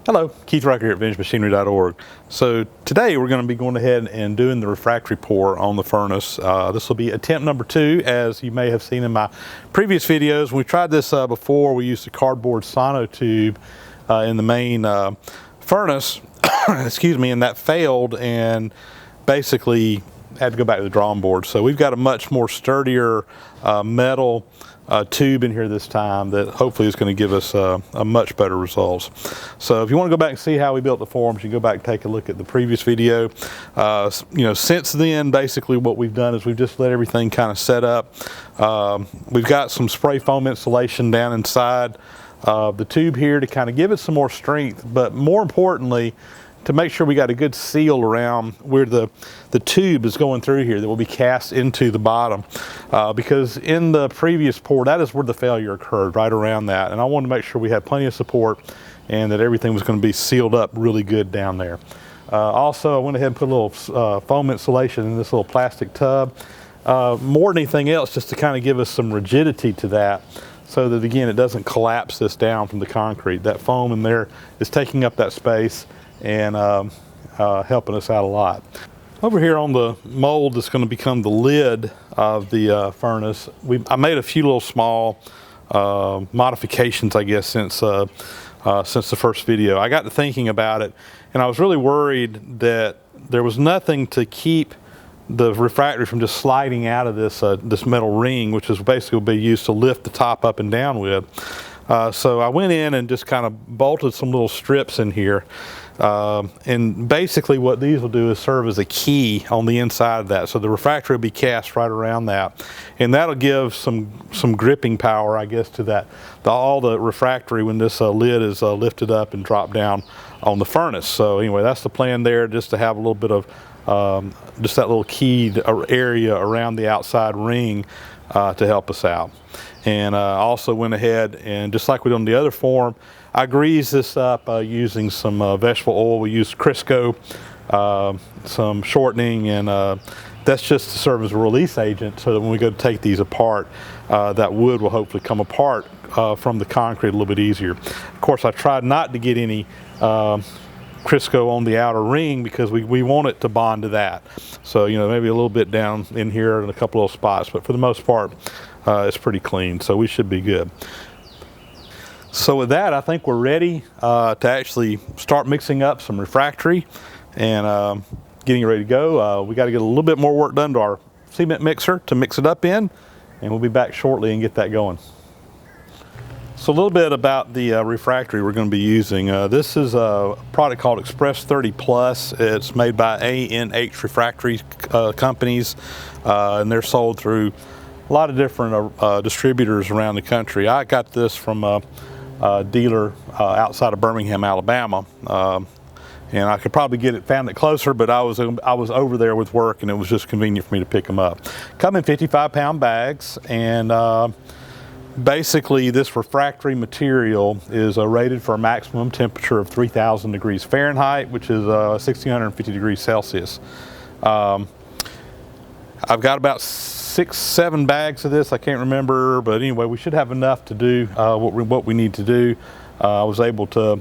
Hello, Keith Rucker here at VintageMachinery.org. So today we're going to be going ahead and doing the refractory pour on the furnace. This will be attempt number 2, as you may have seen in my previous videos. We tried this before. We used a cardboard sonotube in the main furnace, excuse me, and that failed and basically had to go back to the drawing board. So we've got a much more sturdier metal tube in here this time that hopefully is going to give us a much better results. So if you want to go back and see how we built the forms, you can go back and take a look at the previous video. Since then, basically what we've done is we've just let everything kind of set up. We've got some spray foam insulation down inside the tube here to kind of give it some more strength, but more importantly, to make sure we got a good seal around where the tube is going through here that will be cast into the bottom. Because in the previous pour, that is where the failure occurred, right around that. And I wanted to make sure we had plenty of support and that everything was going to be sealed up really good down there. Also, I went ahead and put a little foam insulation in this little plastic tub. More than anything else, just to kind of give us some rigidity to that, so that again, it doesn't collapse this down from the concrete. That foam in there is taking up that space and helping us out a lot. Over here on the mold that's going to become the lid of the furnace, I made a few little small modifications, I guess, since the first video. I got to thinking about it, and I was really worried that there was nothing to keep the refractory from just sliding out of this metal ring, which is basically will be used to lift the top up and down with. So I went in and just kind of bolted some little strips in here. And basically what these will do is serve as a key on the inside of that. So the refractory will be cast right around that. And that'll give some gripping power, I guess, to all the refractory when this lid is lifted up and dropped down on the furnace. So anyway, that's the plan there, just to have a little bit of just that little keyed area around the outside ring to help us out. And also went ahead and, just like we did on the other form, I greased this up using some vegetable oil. We used Crisco, some shortening, and that's just to serve as a release agent, so that when we go to take these apart, that wood will hopefully come apart from the concrete a little bit easier. Of course, I tried not to get any Crisco on the outer ring because we want it to bond to that. So, maybe a little bit down in here in a couple of spots, but for the most part, it's pretty clean, so we should be good. So with that, I think we're ready to actually start mixing up some refractory and getting it ready to go. We got to get a little bit more work done to our cement mixer to mix it up in, and we'll be back shortly and get that going. So a little bit about the refractory we're going to be using. This is a product called Express 30 Plus. It's made by A&H Refractory companies, and they're sold through a lot of different distributors around the country. I got this from a dealer outside of Birmingham, Alabama, and I could probably found it closer, but I was over there with work, and it was just convenient for me to pick them up. Come in 55-pound bags, and basically this refractory material is rated for a maximum temperature of 3,000 degrees Fahrenheit, which is 1,650 degrees Celsius. I've got about 6-7 bags of this, I can't remember, but anyway, we should have enough to do what we need to do. I was able to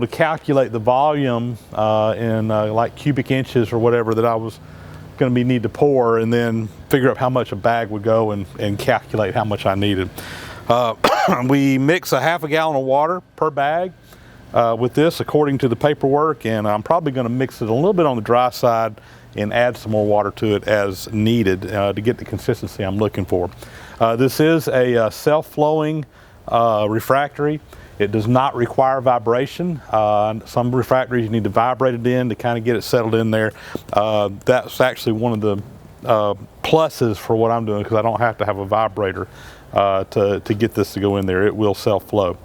calculate the volume in like cubic inches or whatever that I was going to need to pour, and then figure out how much a bag would go and calculate how much I needed. We mix a half a gallon of water per bag with this according to the paperwork, and I'm probably going to mix it a little bit on the dry side and add some more water to it as needed to get the consistency I'm looking for. This is a self-flowing refractory. It does not require vibration. Some refractories you need to vibrate it in to kind of get it settled in there. That's actually one of the pluses for what I'm doing, because I don't have to have a vibrator to get this to go in there. It will self-flow.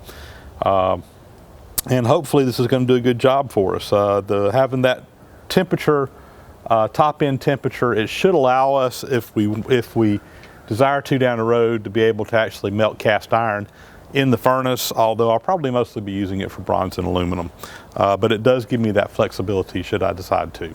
And hopefully this is going to do a good job for us. Having that temperature, top end temperature, it should allow us, if we desire to down the road, to be able to actually melt cast iron in the furnace, although I'll probably mostly be using it for bronze and aluminum. But it does give me that flexibility should I decide to.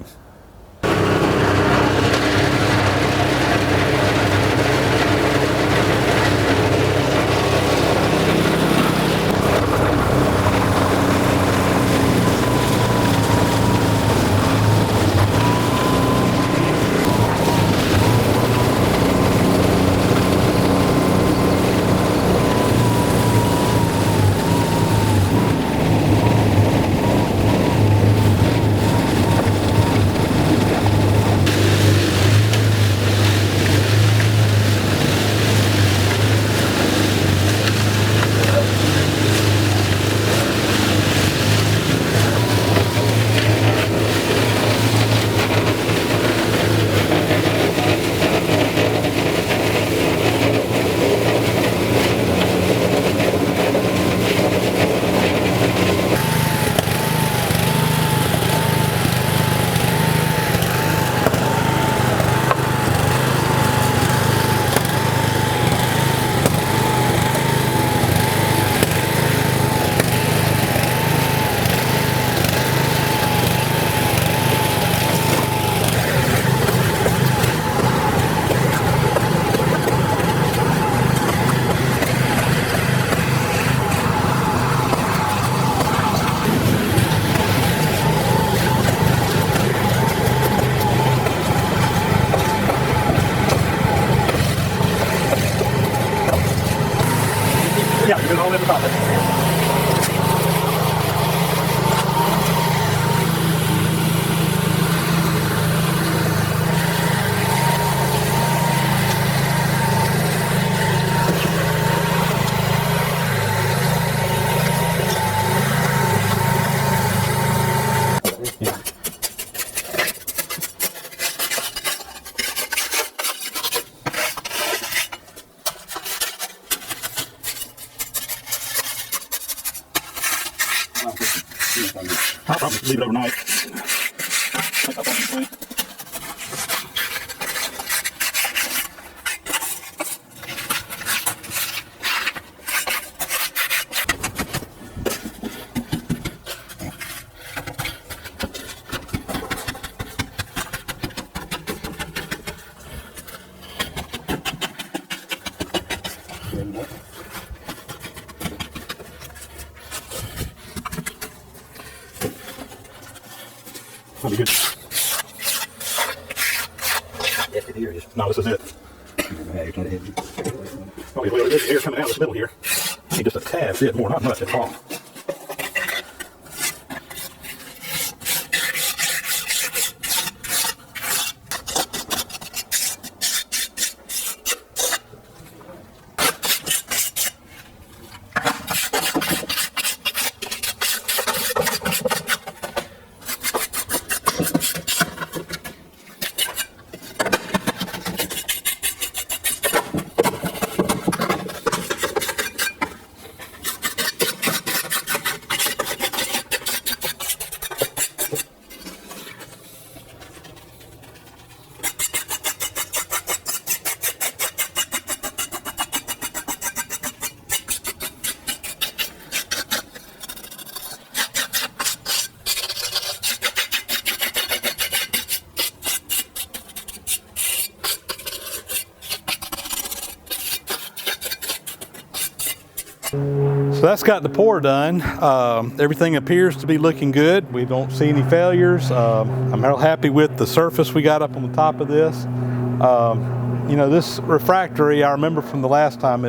I'll probably leave it overnight. Think I'll probably do. That'll be good. Yes, it is. No, this is it. Oh, yeah, well, there's air coming out of this middle here. I need just a tad bit more, not much at all. So that's got the pour done. Everything appears to be looking good. We don't see any failures. I'm real happy with the surface we got up on the top of this. You know, this refractory, I remember from the last time,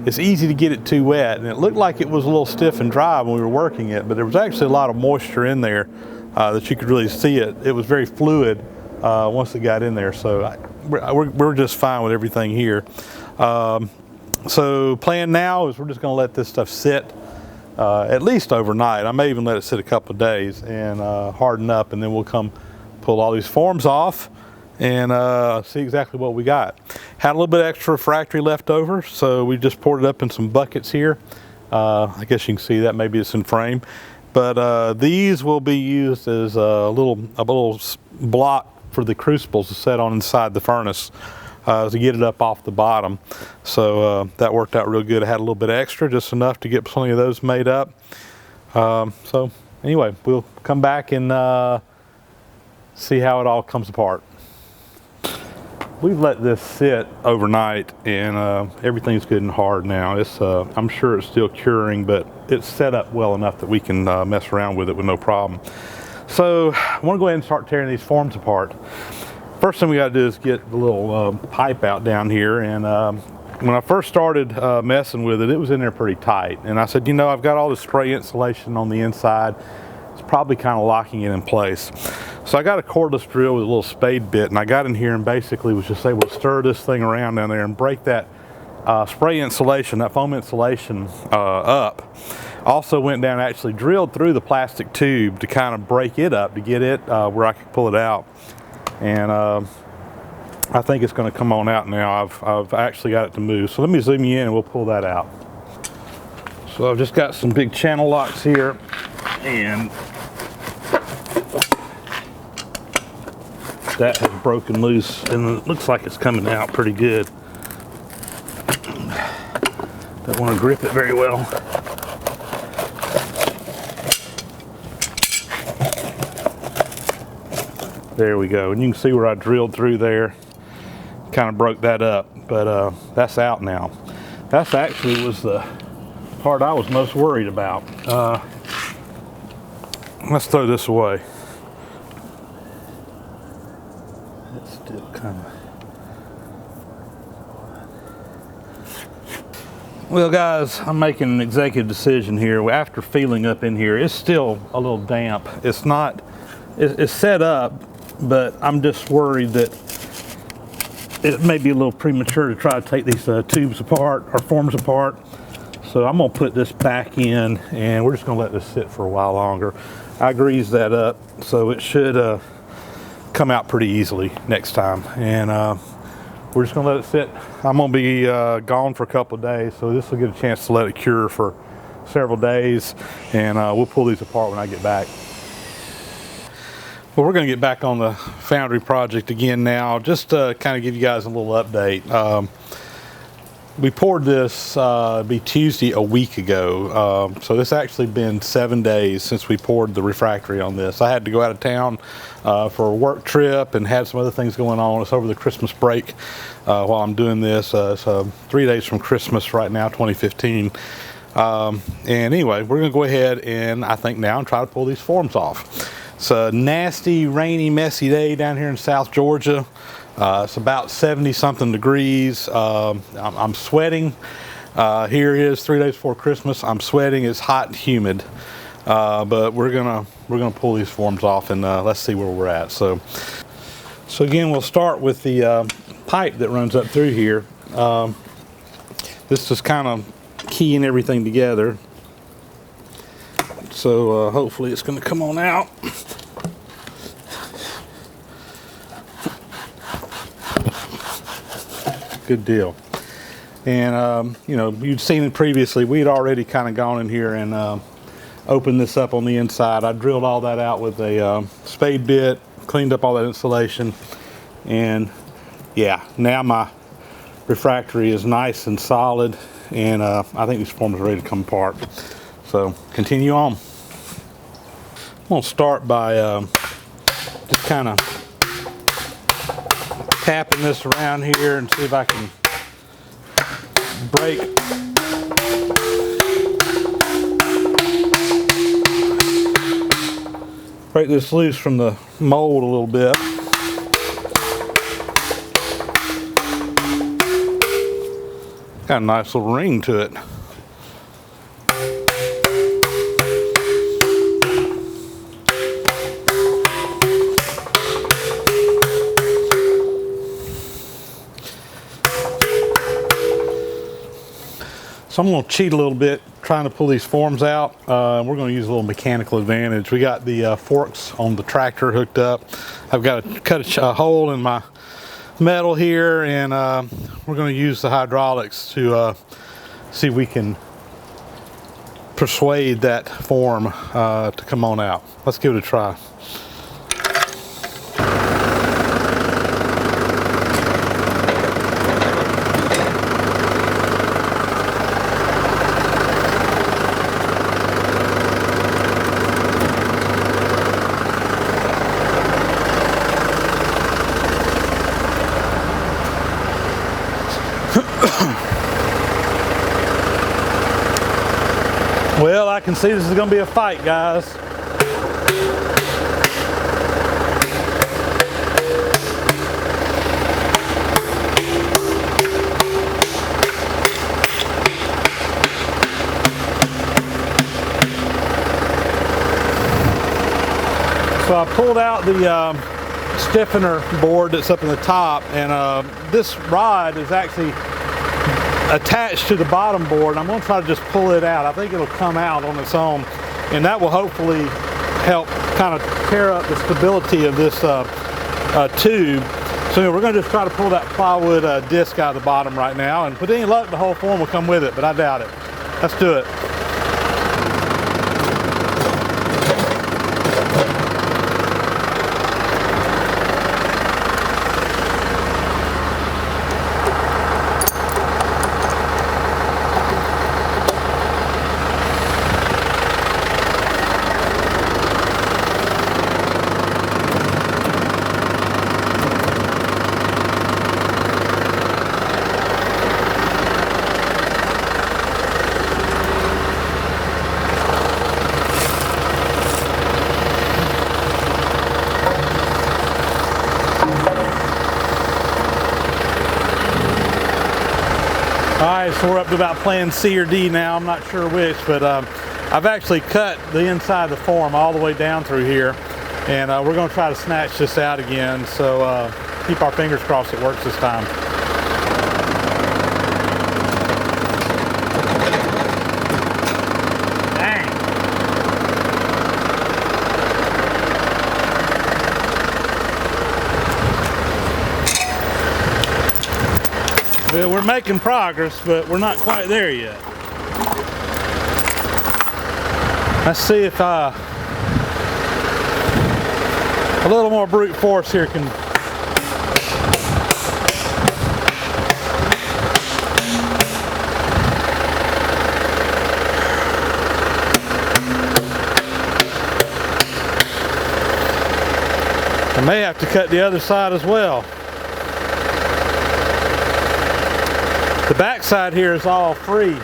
it's easy to get it too wet, and it looked like it was a little stiff and dry when we were working it, but there was actually a lot of moisture in there that you could really see it. It was very fluid once it got in there, so we're just fine with everything here. So plan now is we're just going to let this stuff sit at least overnight. I may even let it sit a couple of days and harden up, and then we'll come pull all these forms off and see exactly what we got. Had a little bit extra refractory left over, so we just poured it up in some buckets here. I guess you can see that, maybe it's in frame, but these will be used as a little block for the crucibles to set on inside the furnace. To get it up off the bottom. So that worked out real good. I had a little bit extra, just enough to get plenty of those made up. So anyway, we'll come back and see how it all comes apart. We've let this sit overnight, and everything's good and hard now. I'm sure it's still curing, but it's set up well enough that we can mess around with it with no problem. So I want to go ahead and start tearing these forms apart. First thing we got to do is get the little pipe out down here, and when I first started messing with it, it was in there pretty tight, and I said, you know, I've got all the spray insulation on the inside. It's probably kind of locking it in place. So I got a cordless drill with a little spade bit, and I got in here and basically was just able to stir this thing around down there and break that spray insulation, that foam insulation up. Also went down and actually drilled through the plastic tube to kind of break it up to get it where I could pull it out. And I think it's going to come on out now. I've actually got it to move. So let me zoom you in and we'll pull that out. So I've just got some big channel locks here, and that has broken loose, and it looks like it's coming out pretty good. Don't want to grip it very well. There we go, and you can see where I drilled through there, kind of broke that up, but that's out now. That's actually was the part I was most worried about. Let's throw this away. It's still kind of... Well guys, I'm making an executive decision here. After feeling up in here, it's still a little damp. It's not, it's set up, but I'm just worried that it may be a little premature to try to take these tubes apart or forms apart. So I'm gonna put this back in, and we're just gonna let this sit for a while longer. I greased that up, so it should come out pretty easily next time. And we're just gonna let it sit. I'm gonna be gone for a couple of days, so this will get a chance to let it cure for several days, and we'll pull these apart when I get back. Well, we're going to get back on the Foundry project again now, just to kind of give you guys a little update. We poured this be Tuesday a week ago, so this actually been 7 days since we poured the refractory on this. I had to go out of town for a work trip and had some other things going on. It's over the Christmas break while I'm doing this. It's 3 days from Christmas right now, 2015. And anyway, we're going to go ahead and I think now and try to pull these forms off. It's a nasty, rainy, messy day down here in South Georgia. It's about 70-something degrees. I'm sweating. Here it is, 3 days before Christmas. I'm sweating. It's hot and humid. But we're gonna pull these forms off and let's see where we're at. So again, we'll start with the pipe that runs up through here. This is kind of keying everything together. So hopefully it's going to come on out. Good deal. And you know, you'd seen it previously. We had already kind of gone in here and opened this up on the inside. I drilled all that out with a spade bit, cleaned up all that insulation, and yeah, now my refractory is nice and solid, and I think these forms are ready to come apart. So continue on. I'm going to start by just kind of tapping this around here and see if I can break this loose from the mold a little bit. Got a nice little ring to it. So I'm going to cheat a little bit trying to pull these forms out. We're going to use a little mechanical advantage. We got the forks on the tractor hooked up. I've got to cut a hole in my metal here, and we're going to use the hydraulics to see if we can persuade that form to come on out. Let's give it a try. Well, I can see this is going to be a fight, guys. So I pulled out the stiffener board that's up in the top, and this rod is actually attached to the bottom board. I'm going to try to just pull it out. I think it'll come out on its own, and that will hopefully help kind of tear up the stability of this tube. So we're going to just try to pull that plywood disc out of the bottom right now, and with any luck the whole form will come with it, but I doubt it. Let's do it. Alright, so we're up to about plan C or D now, I'm not sure which, but I've actually cut the inside of the form all the way down through here, and we're going to try to snatch this out again, so keep our fingers crossed it works this time. Well, we're making progress, but we're not quite there yet. Let's see if A little more brute force here can I may have to cut the other side as well. The back side here is all free,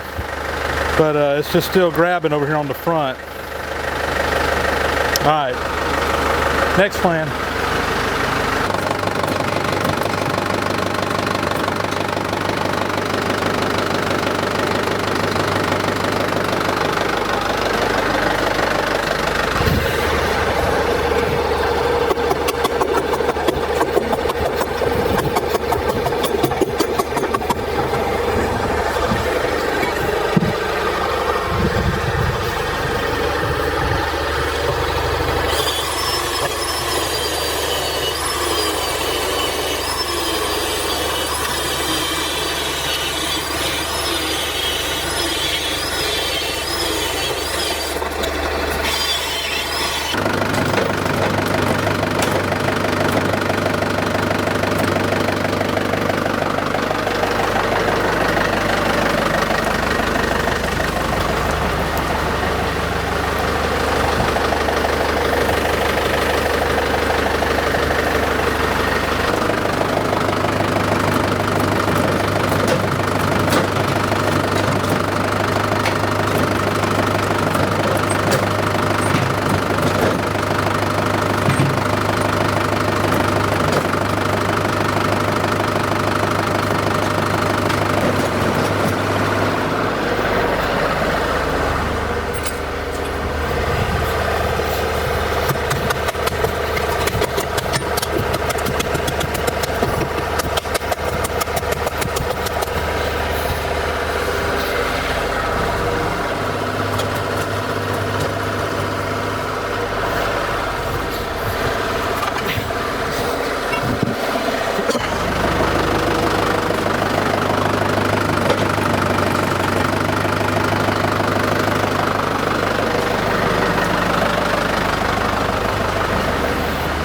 but it's just still grabbing over here on the front. All right, next plan.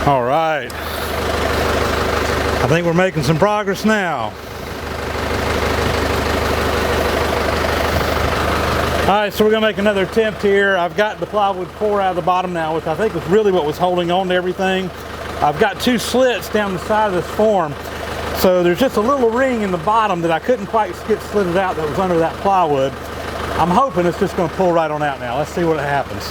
All right, I think we're making some progress now. All right, so we're gonna make another attempt here. I've got the plywood core out of the bottom now, which I think was really what was holding on to everything. I've got two slits down the side of this form. So there's just a little ring in the bottom that I couldn't quite get slitted out that was under that plywood. I'm hoping it's just gonna pull right on out now. Let's see what happens.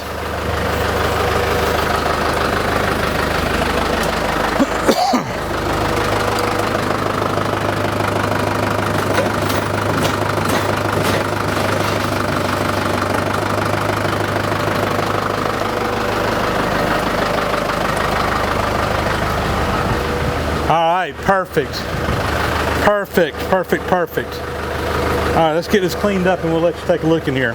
All right, perfect. Perfect, perfect, perfect. All right, let's get this cleaned up and we'll let you take a look in here.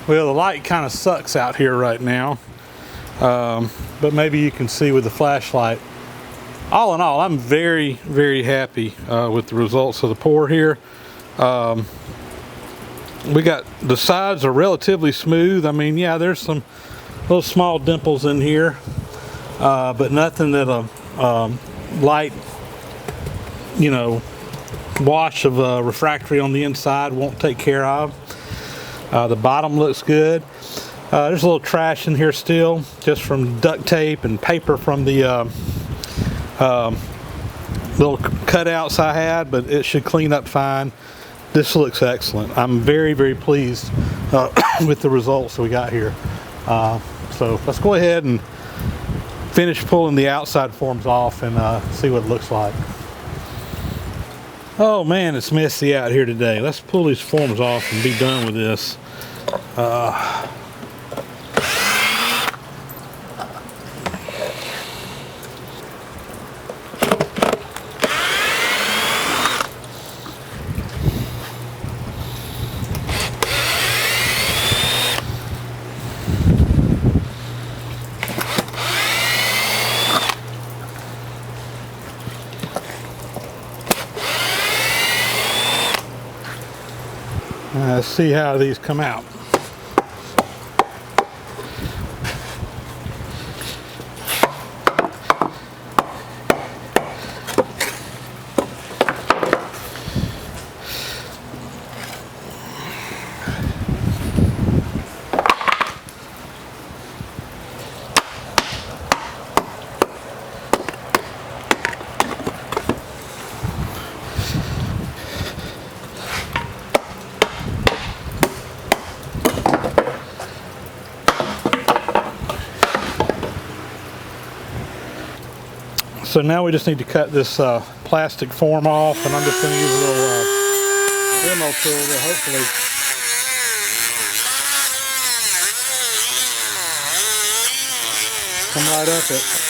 Well, the light kind of sucks out here right now, but maybe you can see with the flashlight. All in all, I'm very, very happy with the results of the pour here. We got, the sides are relatively smooth. I mean, yeah, there's some little small dimples in here, but nothing that a light, you know, wash of refractory on the inside won't take care of. The bottom looks good. There's a little trash in here still, just from duct tape and paper from the little cutouts I had, but it should clean up fine. This looks excellent. I'm very, very pleased with the results that we got here. So let's go ahead and finish pulling the outside forms off and see what it looks like. Oh man, it's messy out here today. Let's pull these forms off and be done with this. Let's see how these come out. So now we just need to cut this plastic form off, and I'm just going to use a little demo tool to hopefully come right up it.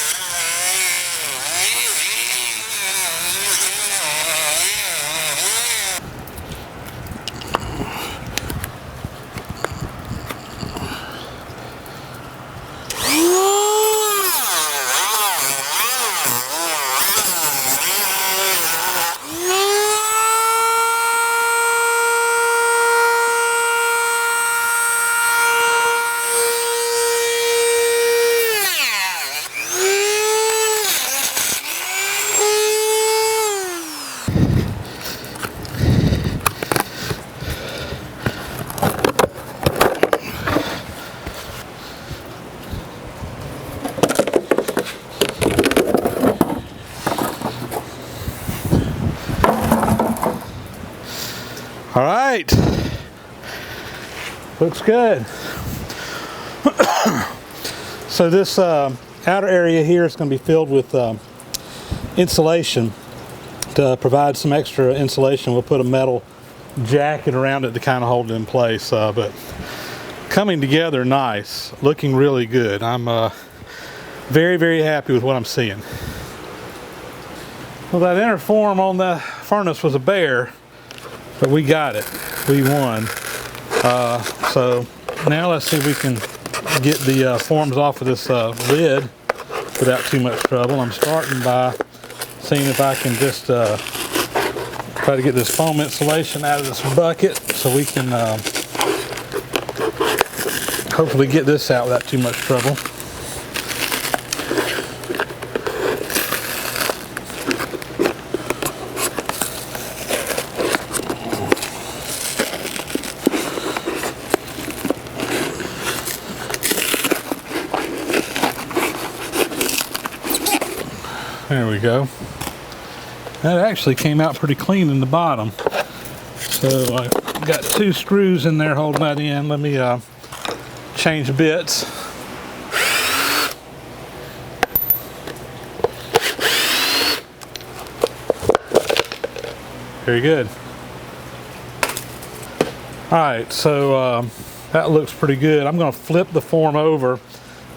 All right, looks good. So this outer area here is going to be filled with insulation. To provide some extra insulation, we'll put a metal jacket around it to kind of hold it in place. But coming together nice, looking really good. I'm very, very happy with what I'm seeing. Well, that inner form on the furnace was a bear, but we got it. We won. So now let's see if we can get the forms off of this lid without too much trouble. I'm starting by seeing if I can just try to get this foam insulation out of this bucket so we can hopefully get this out without too much trouble. There we go. That actually came out pretty clean in the bottom. So I got 2 screws in there holding that in. Let me change bits. Very good. All right, so that looks pretty good. I'm going to flip the form over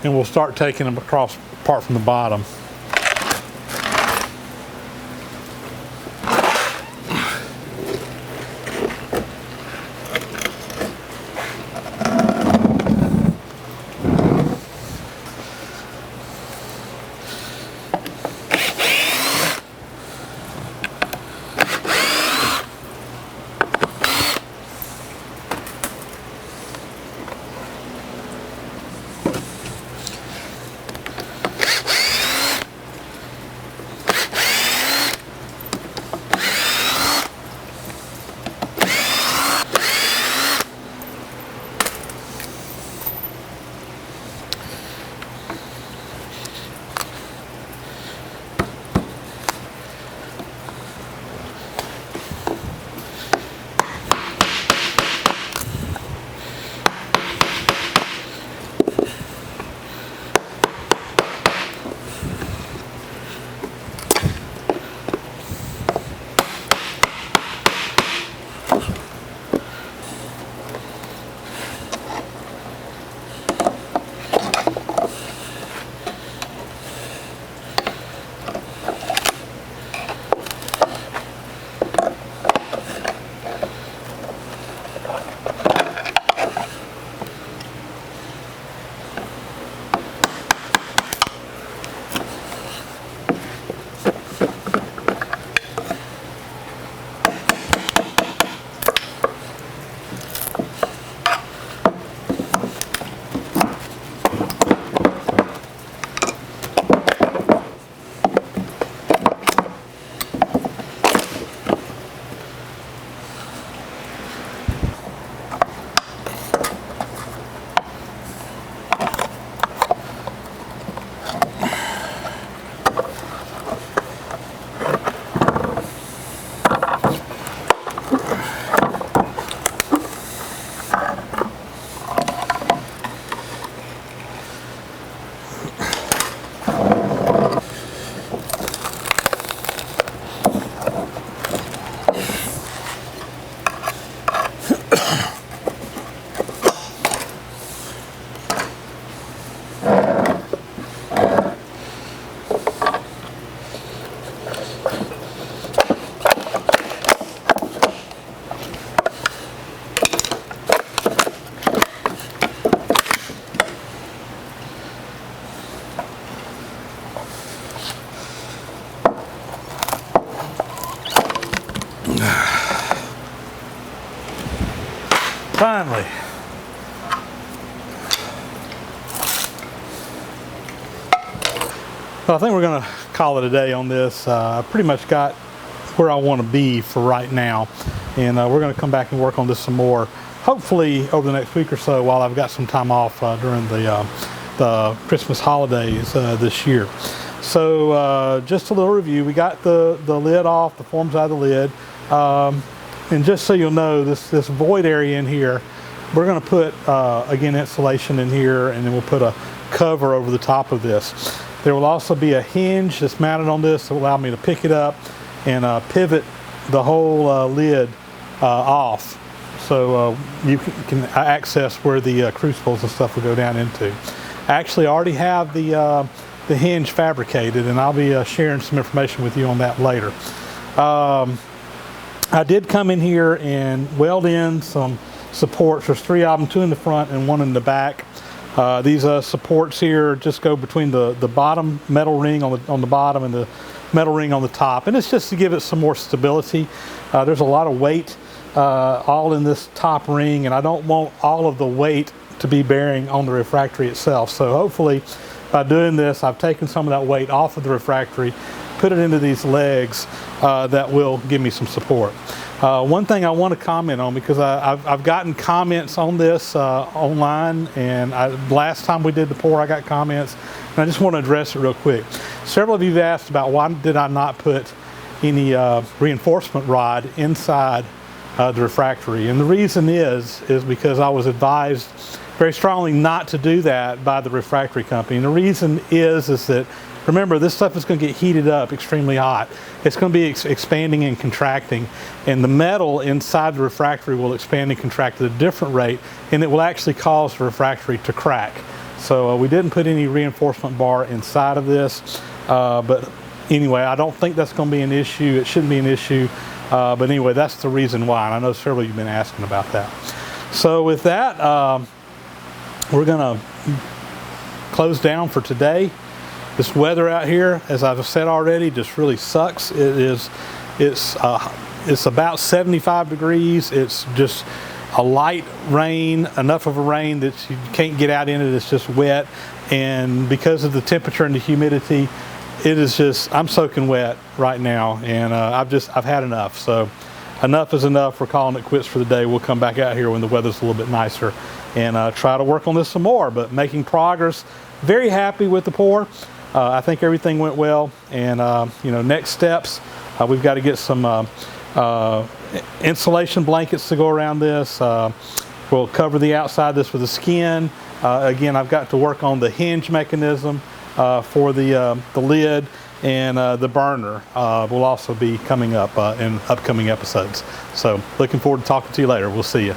and we'll start taking them across apart from the bottom. Finally. Well, I think we're going to call it a day on this. I pretty much got where I want to be for right now, and we're going to come back and work on this some more, hopefully over the next week or so while I've got some time off during the Christmas holidays this year. So just a little review. We got the lid off, the forms out of the lid. And just so you'll know, this void area in here, we're going to put, again, insulation in here, and then we'll put a cover over the top of this. There will also be a hinge that's mounted on this that will allow me to pick it up and pivot the whole lid off, so you can access where the crucibles and stuff will go down into. I actually already have the hinge fabricated, and I'll be sharing some information with you on that later. I did come in here and weld in some supports. There's 3 of them, 2 in the front and 1 in the back. These supports here just go between the bottom metal ring on the bottom and the metal ring on the top, and it's just to give it some more stability. There's a lot of weight all in this top ring, and I don't want all of the weight to be bearing on the refractory itself. So hopefully by doing this, I've taken some of that weight off of the refractory, put it into these legs that will give me some support. One thing I want to comment on, because I've gotten comments on this online, and last time we did the pour I got comments, and I just want to address it real quick. Several of you have asked about why did I not put any reinforcement rod inside the refractory, and the reason is because I was advised very strongly not to do that by the refractory company. And the reason is that, remember, this stuff is going to get heated up extremely hot. It's going to be expanding and contracting, and the metal inside the refractory will expand and contract at a different rate, and it will actually cause the refractory to crack. So we didn't put any reinforcement bar inside of this, but anyway, I don't think that's going to be an issue. It shouldn't be an issue, but anyway, that's the reason why, and I know several of you have been asking about that. So with that, we're going to close down for today. This weather out here, as I've said already, just really sucks. It's about 75 degrees. It's just a light rain, enough of a rain that you can't get out in it. It's just wet, and because of the temperature and the humidity, it is just, I'm soaking wet right now, and I've had enough. So enough is enough. We're calling it quits for the day. We'll come back out here when the weather's a little bit nicer and try to work on this some more, but making progress. Very happy with the pour. I think everything went well, and next steps, we've got to get some insulation blankets to go around this. We'll cover the outside of this with a skin. Again, I've got to work on the hinge mechanism for the lid, and the burner will also be coming up in upcoming episodes. So looking forward to talking to you later. We'll see you.